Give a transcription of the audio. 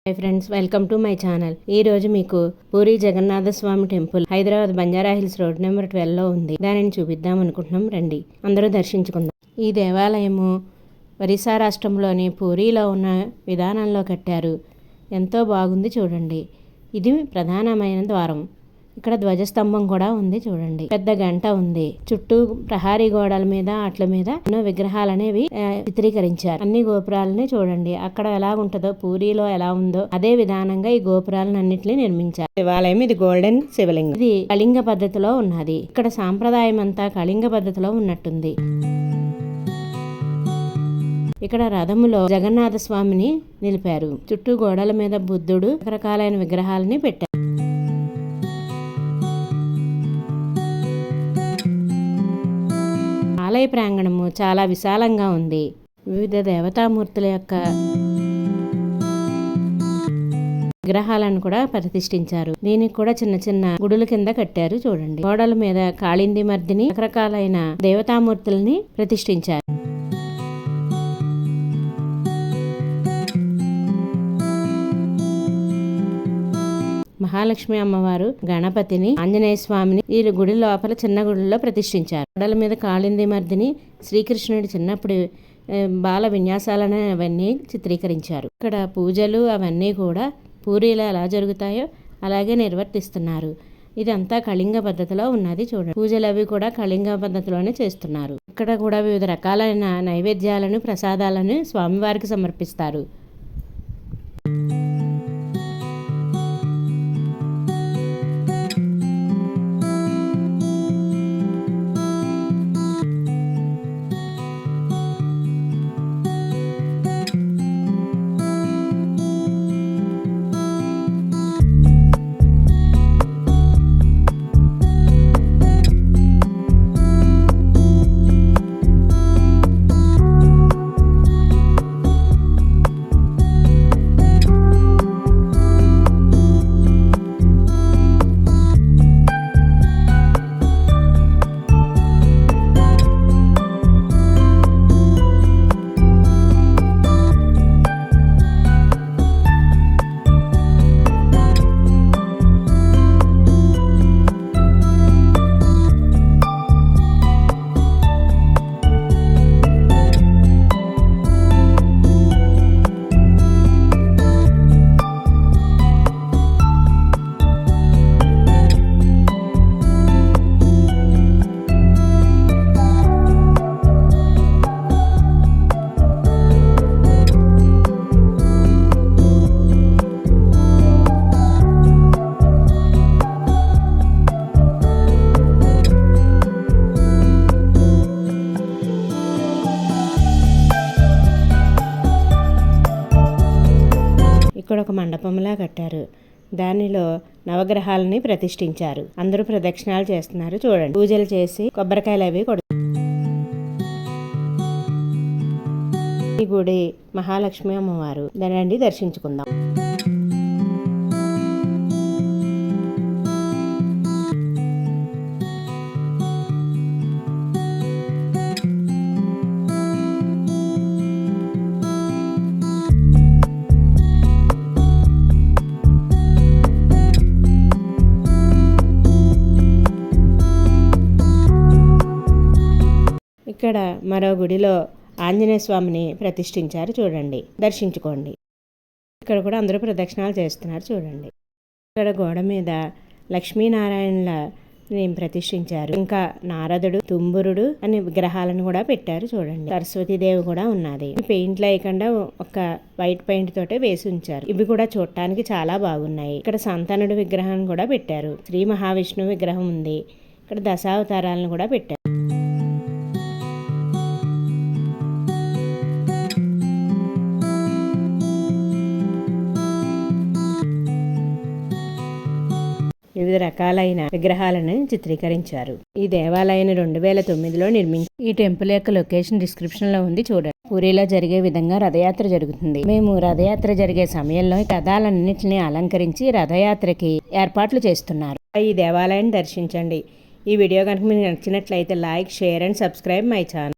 High friends, welcome to my channel. ఈ రోజు మీకు Puri Jagannatha Swami temple Hyderabad Banjara hills road number 12 లో ఉంది. దానిని చూపిద్దాం అనుకుంటున్నాం. రండి అందరూ దర్శించుకుందాం. ఈ దేవాలయము ఒరిస్సా రాష్ట్రంలోని పూరిలో ఉన్న విధానంలో కట్టారు. ఎంతో బాగుంది చూడండి. ఇది ప్రధానమైన ద్వారం. ఇక్కడ ధ్వజస్తంభం కూడా ఉంది చూడండి. పెద్ద గంట ఉంది. చుట్టూ ప్రహారీ గోడల మీద అట్ల మీద ఎన్నో విగ్రహాలు అనేవి చిత్రీకరించారు. అన్ని గోపురాలని చూడండి. అక్కడ ఎలా ఉంటుందో, పూరిలో ఎలా ఉందో అదే విధానంగా ఈ గోపురాలను అన్నింటినీ నిర్మించారు. శివాలయం ఇది గోల్డెన్ శివలింగం. ఇది కళింగ పద్ధతిలో ఉన్నది. ఇక్కడ సాంప్రదాయం అంతా కళింగ పద్ధతిలో ఉన్నట్టుంది. ఇక్కడ రథములో జగన్నాథ స్వామిని నిలిపారు. చుట్టూ గోడల మీద బుద్ధుడు రకరకాలైన విగ్రహాలని పెట్టారు. ఆలయ ప్రాంగణము చాలా విశాలంగా ఉంది. వివిధ దేవతామూర్తుల యొక్క విగ్రహాలను కూడా ప్రతిష్ఠించారు. దీనికి కూడా చిన్న చిన్న గుడుల కింద కట్టారు చూడండి. గోడల మీద కాళింది మర్దిని రకరకాలైన దేవతామూర్తుల్ని ప్రతిష్ఠించారు. మహాలక్ష్మి అమ్మవారు, గణపతిని, ఆంజనేయ స్వామిని ఈ గుడి లోపల చిన్న గుడిలో ప్రతిష్ఠించారు. గోడల మీద కాళింది మర్దిని, శ్రీకృష్ణుడి చిన్నప్పుడు బాల విన్యాసాలను అవన్నీ చిత్రీకరించారు. ఇక్కడ పూజలు అవన్నీ కూడా పూరిలో ఎలా జరుగుతాయో అలాగే నిర్వర్తిస్తున్నారు. ఇదంతా కళింగ పద్ధతిలో ఉన్నది చూడండి. పూజలు అవి కూడా కళింగ పద్ధతిలోనే చేస్తున్నారు. ఇక్కడ కూడా వివిధ రకాలైన నైవేద్యాలను, ప్రసాదాలను స్వామివారికి సమర్పిస్తారు. ఇక్కడ ఒక మండపంలా కట్టారు. దానిలో నవగ్రహాలని ప్రతిష్ఠించారు. అందరూ ప్రదక్షిణాలు చేస్తున్నారు చూడండి. పూజలు చేసి కొబ్బరికాయలు అవి కొడుతున్నారు. ఈ గుడి మహాలక్ష్మి అమ్మవారు. దాన్ని దర్శించుకుందాం. ఇక్కడ మరో గుడిలో ఆంజనేయ స్వామిని ప్రతిష్ఠించారు చూడండి. దర్శించుకోండి. ఇక్కడ కూడా అందరూ ప్రదక్షిణాలు చేస్తున్నారు చూడండి. ఇక్కడ గోడ మీద లక్ష్మీనారాయణల ప్రతిష్ఠించారు. ఇంకా నారదుడు, తుంబురుడు అనే విగ్రహాలను కూడా పెట్టారు చూడండి. సరస్వతీదేవి కూడా ఉన్నది. పెయింట్ లేకుండా ఒక వైట్ పెయింట్ తోటే వేసి ఉంచారు. ఇవి కూడా చూడటానికి చాలా బాగున్నాయి. ఇక్కడ సంతానుడు విగ్రహాన్ని కూడా పెట్టారు. శ్రీ మహావిష్ణువు విగ్రహం ఉంది. ఇక్కడ దశావతారాలను కూడా పెట్టారు. వివిధ రకాలైన విగ్రహాలను చిత్రీకరించారు. ఈ దేవాలయాన్ని 2009లో నిర్మించారు. ఈ టెంపుల్ యొక్క లొకేషన్ డిస్క్రిప్షన్ లో ఉంది చూడండి. పూరిలో జరిగే విధంగా రథయాత్ర జరుగుతుంది. మేము రథయాత్ర జరిగే సమయంలో రథాలన్నింటినీ అలంకరించి రథయాత్రకి ఏర్పాట్లు చేస్తున్నారు. ఈ దేవాలయాన్ని దర్శించండి. ఈ వీడియో కనుక మీకు నచ్చినట్లయితే like, share and subscribe my channel.